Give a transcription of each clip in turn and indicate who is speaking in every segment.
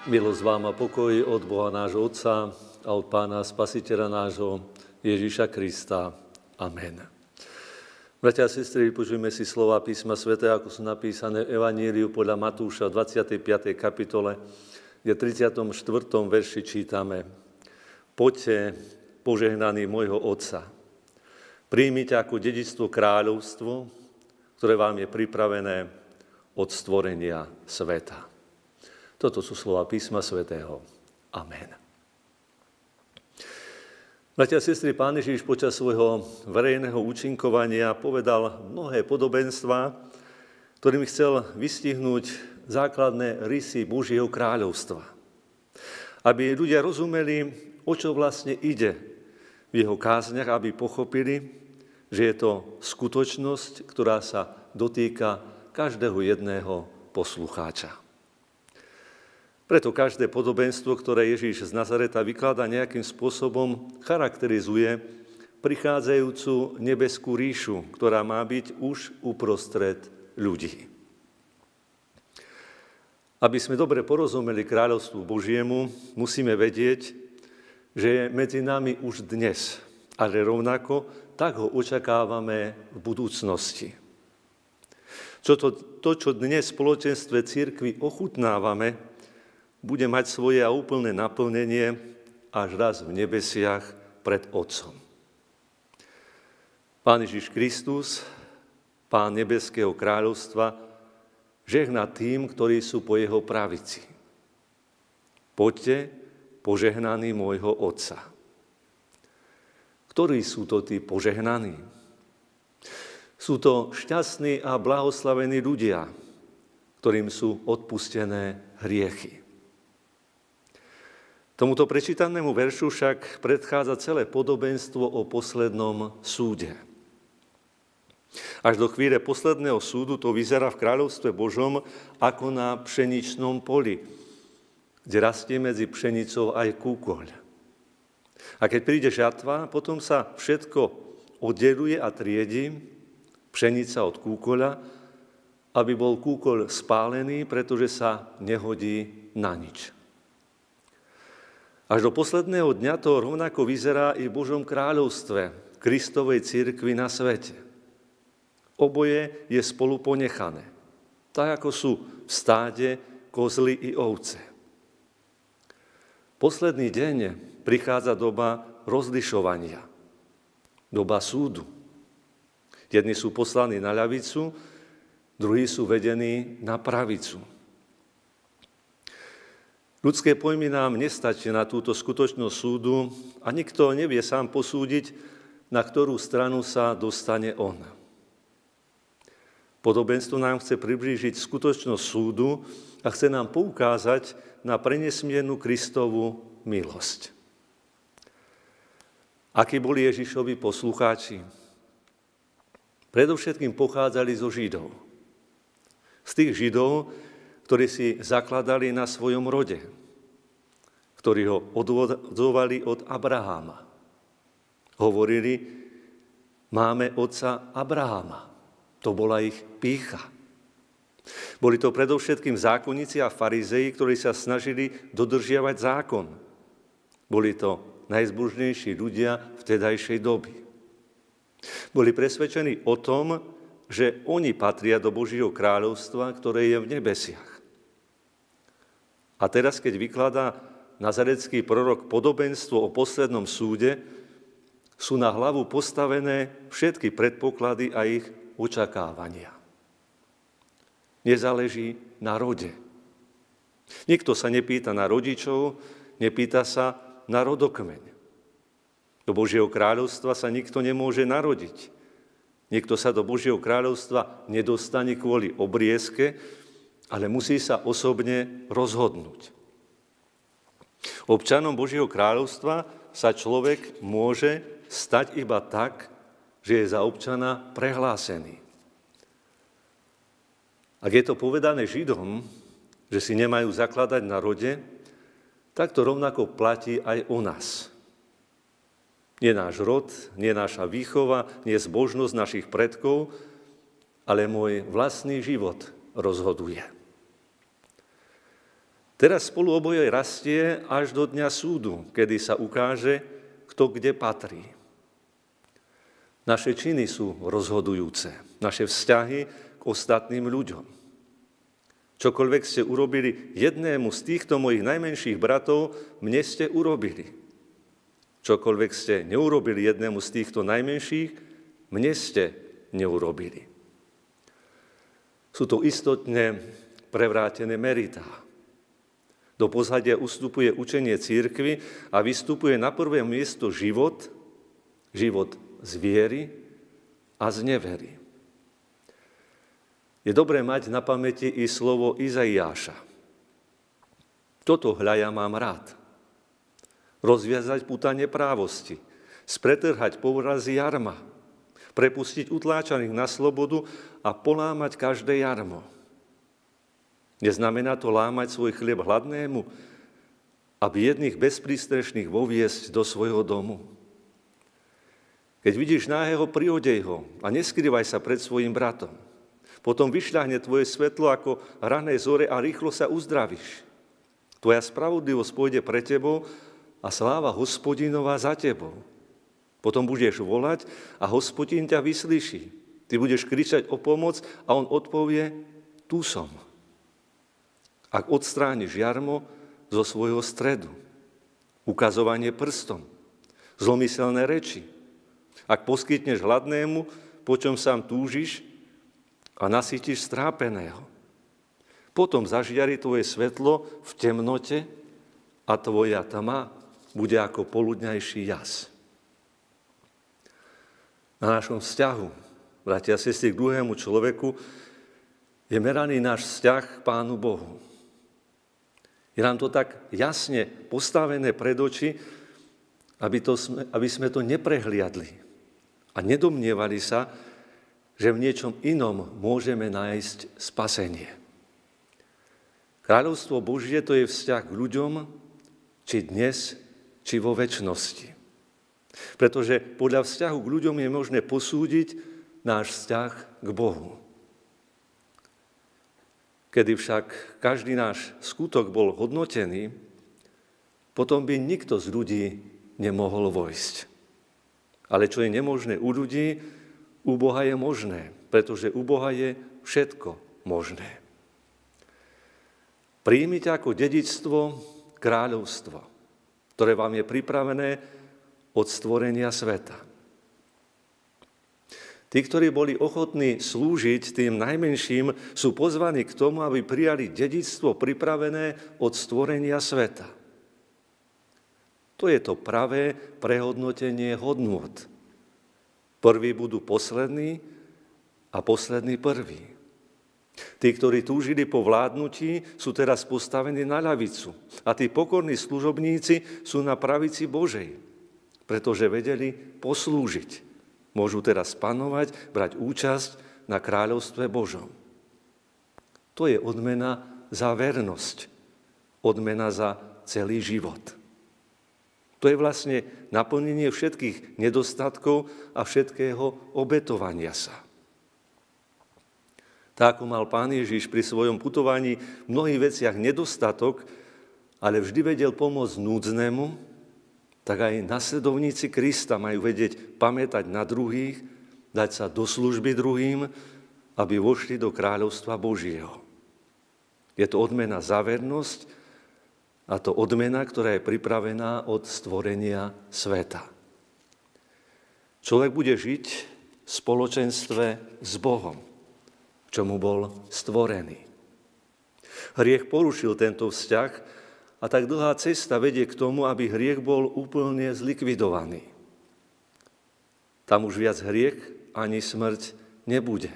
Speaker 1: Milosť vám a pokoj od Boha nášho Otca a od Pána Spasiteľa nášho Ježíša Krista. Amen. Bratia a sestry, vypočujme si slova písma svätého, ako sú napísané v Evaníliu podľa Matúša v 25. kapitole, kde v 34. verši čítame: Poďte, požehnaní môjho Otca, príjmite ako dedičstvo kráľovstvo, ktoré vám je pripravené od stvorenia sveta. Toto sú slova písma svätého. Amen. Bratia a sestry, Pán Ježiš počas svojho verejného účinkovania povedal mnohé podobenstvá, ktorými chcel vystihnúť základné rysy Božieho kráľovstva. Aby ľudia rozumeli, o čo vlastne ide v jeho kázniach, aby pochopili, že je to skutočnosť, ktorá sa dotýka každého jedného poslucháča. Preto každé podobenstvo, ktoré Ježíš z Nazareta vykladá, nejakým spôsobom charakterizuje prichádzajúcu nebeskú ríšu, ktorá má byť už uprostred ľudí. Aby sme dobre porozumeli kráľovstvu Božiemu, musíme vedieť, že je medzi nami už dnes, ale rovnako tak ho očakávame v budúcnosti. To, čo dnes v spoločenstve cirkvi ochutnávame, bude mať svoje úplné naplnenie až raz v nebesiach pred Otcom. Pán Ježiš Kristus, Pán nebeského kráľovstva, žehná tým, ktorí sú po jeho pravici. Poďte, požehnaní môjho Otca. Ktorí sú to tí požehnaní? Sú to šťastní a blahoslavení ľudia, ktorým sú odpustené hriechy. Tomuto prečítanému veršu však predchádza celé podobenstvo o poslednom súde. Až do chvíle posledného súdu to vyzerá v kráľovstve Božom ako na pšeničnom poli, kde rastie medzi pšenicou aj kúkoľ. A keď príde žatva, potom sa všetko oddeluje a triedi, pšenica od kúkoľa, aby bol kúkoľ spálený, pretože sa nehodí na nič. Až do posledného dňa to rovnako vyzerá i v Božom kráľovstve, Kristovej cirkvi na svete. Oboje je spolu ponechané, tak ako sú v stáde kozly i ovce. Posledný deň prichádza doba rozlišovania, doba súdu. Jedni sú poslaní na ľavicu, druhí sú vedení na pravicu. Ľudské pojmy nám nestačí na túto skutočnosť súdu a nikto nevie sám posúdiť, na ktorú stranu sa dostane on. Podobenstvo nám chce priblížiť skutočnosť súdu a chce nám poukázať na prenesmiernú Kristovu milosť. Akí boli Ježišovi poslucháči? Predovšetkým pochádzali zo Židov. Z tých Židov, ktorí si zakladali na svojom rode, ktorí ho odvodzovali od Abraháma. Hovorili, máme otca Abraháma. To bola ich pýcha. Boli to predovšetkým zákonníci a farizei, ktorí sa snažili dodržiavať zákon. Boli to najzbožnejší ľudia vtedajšej doby. Boli presvedčení o tom, že oni patria do Božieho kráľovstva, ktoré je v nebesiach. A teraz, keď vykladá nazarecký prorok podobenstvo o poslednom súde, sú na hlavu postavené všetky predpoklady a ich očakávania. Nezáleží na rode. Nikto sa nepýta na rodičov, nepýta sa na rodokmeň. Do Božieho kráľovstva sa nikto nemôže narodiť. Nikto sa do Božieho kráľovstva nedostane kvôli obriezke, ale musí sa osobne rozhodnúť. Občanom Božieho kráľovstva sa človek môže stať iba tak, že je za občana prehlásený. Ak je to povedané Židom, že si nemajú zakladať na rode, tak to rovnako platí aj o nás. Nie náš rod, nie naša výchova, nie zbožnosť našich predkov, ale môj vlastný život rozhoduje. Teraz spolu oboje rastie až do dňa súdu, kedy sa ukáže, kto kde patrí. Naše činy sú rozhodujúce, naše vzťahy k ostatným ľuďom. Čokoľvek ste urobili jednému z týchto mojich najmenších bratov, mne ste urobili. Čokoľvek ste neurobili jednému z týchto najmenších, mne ste neurobili. Sú to istotne prevrátené meritá. Do pozadia ustupuje učenie cirkvi a vystupuje na prvé miesto život z viery a z nevery. Je dobré mať na pamäti i slovo Izaiáša. Toto hľa ja mám rád. Rozviazať puta neprávosti, spretrhať povrazy jarma, prepustiť utláčaných na slobodu a polámať každé jarmo. Neznamená to lámať svoj chlieb hladnému a biedných bezprístrešných voviesť do svojho domu. Keď vidíš náhého, priodej ho a neskrývaj sa pred svojim bratom. Potom vyšľahne tvoje svetlo ako rané zore a rýchlo sa uzdravíš. Tvoja spravodlivosť pôjde pre tebou a sláva Hospodinova za tebou. Potom budeš volať a Hospodin ťa vyslyší. Ty budeš kričať o pomoc a on odpovie, tu som. Ak odstrániš jarmo zo svojho stredu, ukazovanie prstom, zlomyselné reči, ak poskytneš hladnému, po čom sám túžiš a nasytíš strápeného, potom zažiari tvoje svetlo v temnote a tvoja tma bude ako poludňajší jas. Na našom vzťahu, bratia a sestry, k druhému človeku je meraný náš vzťah k Pánu Bohu. Je nám to tak jasne postavené pred oči, aby sme to neprehliadli a nedomnievali sa, že v niečom inom môžeme nájsť spasenie. Kráľovstvo Božie to je vzťah k ľuďom, či dnes, či vo večnosti. Pretože podľa vzťahu k ľuďom je možné posúdiť náš vzťah k Bohu. Kedy však každý náš skutok bol hodnotený, potom by nikto z ľudí nemohol vojsť. Ale čo je nemožné u ľudí, u Boha je možné, pretože u Boha je všetko možné. Príjmite ako dedičstvo kráľovstvo, ktoré vám je pripravené od stvorenia sveta. Tí, ktorí boli ochotní slúžiť tým najmenším, sú pozvaní k tomu, aby prijali dedičstvo pripravené od stvorenia sveta. To je to pravé prehodnotenie hodnôt. Prví budú poslední a poslední prví. Tí, ktorí túžili po vládnutí, sú teraz postavení na ľavicu a tí pokorní služobníci sú na pravici Božej, pretože vedeli poslúžiť. Môžu teraz panovať, brať účasť na kráľovstve Božom. To je odmena za vernosť, odmena za celý život. To je vlastne naplnenie všetkých nedostatkov a všetkého obetovania sa. Tak ako mal Pán Ježiš pri svojom putovaní v mnohých veciach nedostatok, ale vždy vedel pomôcť núdznému, tak aj nasledovníci Krista majú vedieť pamätať na druhých, dať sa do služby druhým, aby vošli do kráľovstva Božieho. Je to odmena za vernosť a to odmena, ktorá je pripravená od stvorenia sveta. Človek bude žiť v spoločenstve s Bohom, k čomu bol stvorený. Hriech porušil tento vzťah, a tak dlhá cesta vedie k tomu, aby hriech bol úplne zlikvidovaný. Tam už viac hriech ani smrť nebude.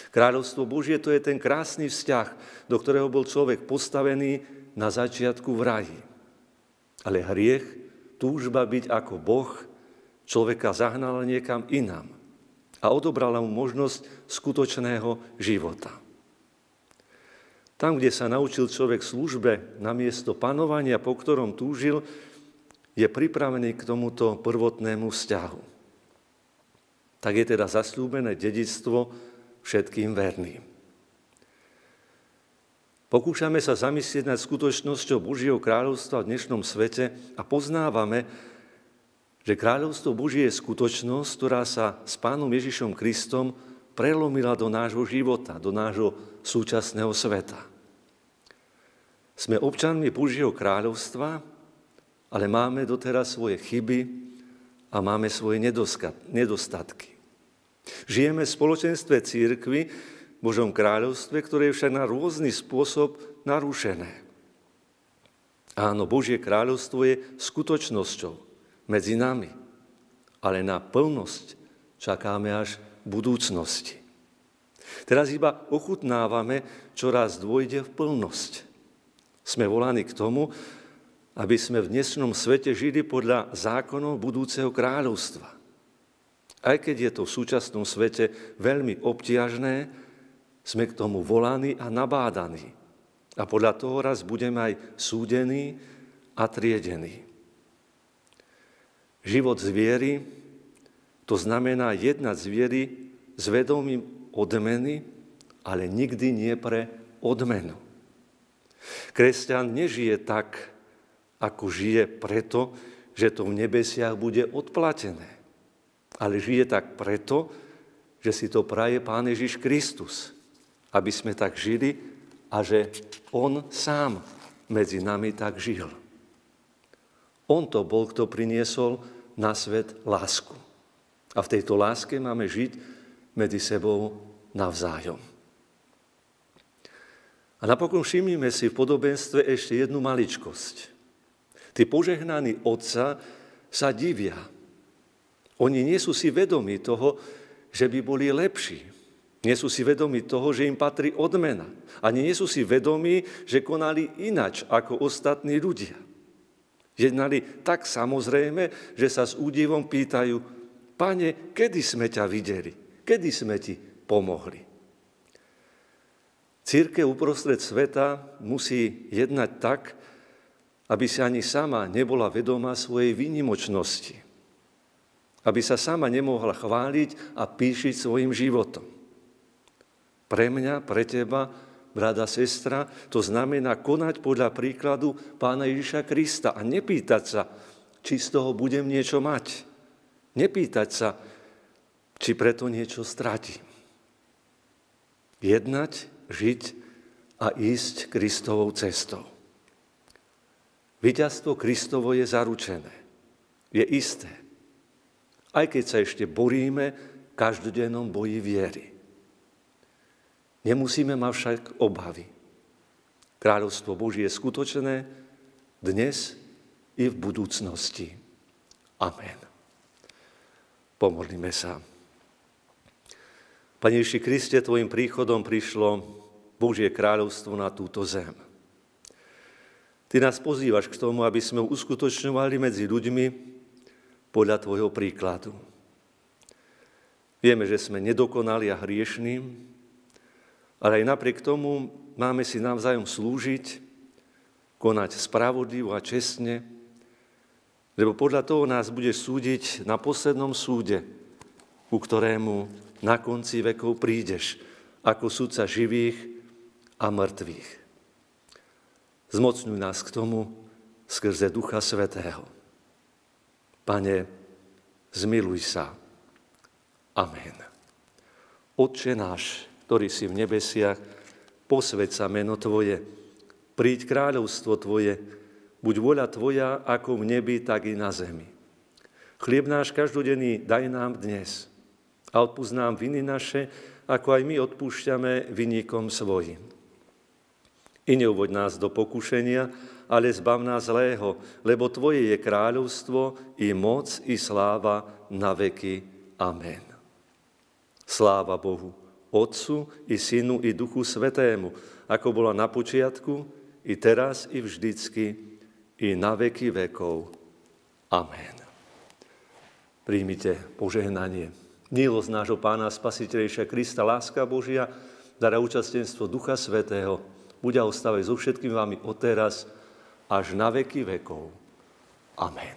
Speaker 1: Kráľovstvo Božie to je ten krásny vzťah, do ktorého bol človek postavený na začiatku v raji. Ale hriech, túžba byť ako Boh, človeka zahnala niekam inám a odobrala mu možnosť skutočného života. Tam, kde sa naučil človek službe namiesto panovania, po ktorom túžil, je pripravený k tomuto prvotnému vzťahu. Tak je teda zasľúbené dedičstvo všetkým verným. Pokúšame sa zamyslieť nad skutočnosťou Božieho kráľovstva v dnešnom svete a poznávame, že kráľovstvo Božie je skutočnosť, ktorá sa s Pánom Ježišom Kristom prelomila do nášho života, do nášho súčasného sveta. Sme občanmi Božieho kráľovstva, ale máme doteraz svoje chyby a máme svoje nedostatky. Žijeme v spoločenstve cirkvi, v Božom kráľovstve, ktoré je však na rôzny spôsob narušené. Áno, Božie kráľovstvo je skutočnosťou medzi nami, ale na plnosť čakáme až v budúcnosti. Teraz iba ochutnávame, čo raz dôjde v plnosť. Sme volaní k tomu, aby sme v dnešnom svete žili podľa zákonov budúceho kráľovstva. Aj keď je to v súčasnom svete veľmi obťažné, sme k tomu volaní a nabádaní. A podľa toho raz budeme aj súdení a triedení. Život z viery, to znamená jednať z viery s vedomím odmeny, ale nikdy nie pre odmenu. Kresťan nežije tak, ako žije preto, že to v nebesiach bude odplatené. Ale žije tak preto, že si to praje Pán Ježiš Kristus, aby sme tak žili a že On sám medzi nami tak žil. On to bol, kto priniesol na svet lásku. A v tejto láske máme žiť medzi sebou navzájom. A napokon všimnime si v podobenstve ešte jednu maličkosť. Tí požehnaní otca sa divia. Oni nie sú si vedomí toho, že by boli lepší. Nie sú si vedomí toho, že im patrí odmena. Ani nie sú si vedomí, že konali inač ako ostatní ľudia. Jednali tak samozrejme, že sa s údivom pýtajú: Pane, kedy sme ťa videli? Kedy sme ti pomohli? Cirkev uprostred sveta musí jednať tak, aby si ani sama nebola vedomá svojej výnimočnosti. Aby sa sama nemohla chváliť a píšiť svojim životom. Pre mňa, pre teba, brat a sestra, to znamená konať podľa príkladu Pána Ježiša Krista a nepýtať sa, či z toho budem niečo mať. Nepýtať sa, či preto niečo stratím. Jednať, žiť a ísť Kristovou cestou. Víťazstvo Kristovo je zaručené. Je isté. Aj keď sa ešte boríme v každodennom boji viery. Nemusíme mať však obavy. Kráľovstvo Božie je skutočné dnes i v budúcnosti. Amen. Pomodlíme sa. Pane Ježiši Kriste, tvojim príchodom prišlo Božie kráľovstvo na túto zem. Ty nás pozývaš k tomu, aby sme uskutočňovali medzi ľuďmi podľa tvojho príkladu. Vieme, že sme nedokonali a hriešní, ale aj napriek tomu máme si navzájom slúžiť, konať spravodlivo a čestne, lebo podľa toho nás budeš súdiť na poslednom súde, ku ktorému na konci vekov prídeš, ako sudca živých a mŕtvych. Zmocňuj nás k tomu skrze Ducha Svätého. Pane, zmiluj sa. Amen. Otče náš, ktorý si v nebesiach, posväť sa meno Tvoje, príď kráľovstvo Tvoje, buď vôľa Tvoja ako v nebi, tak i na zemi. Chlieb náš každodenný daj nám dnes a odpusť nám viny naše, ako aj my odpúšťame vinníkom svojim. I neuvoď nás do pokušenia, ale zbav nás zlého, lebo Tvoje je kráľovstvo, i moc, i sláva na veky. Amen. Sláva Bohu, Otcu, i Synu, i Duchu Svätému, ako bola na počiatku, i teraz, i vždycky, i na veky vekov. Amen. Príjmite požehnanie. Milosť nášho Pána Spasiteľa Krista, láska Božia, dar a účastenstvo Ducha Svätého, buď a ostávať so všetkým vami odteraz až na veky vekov. Amen.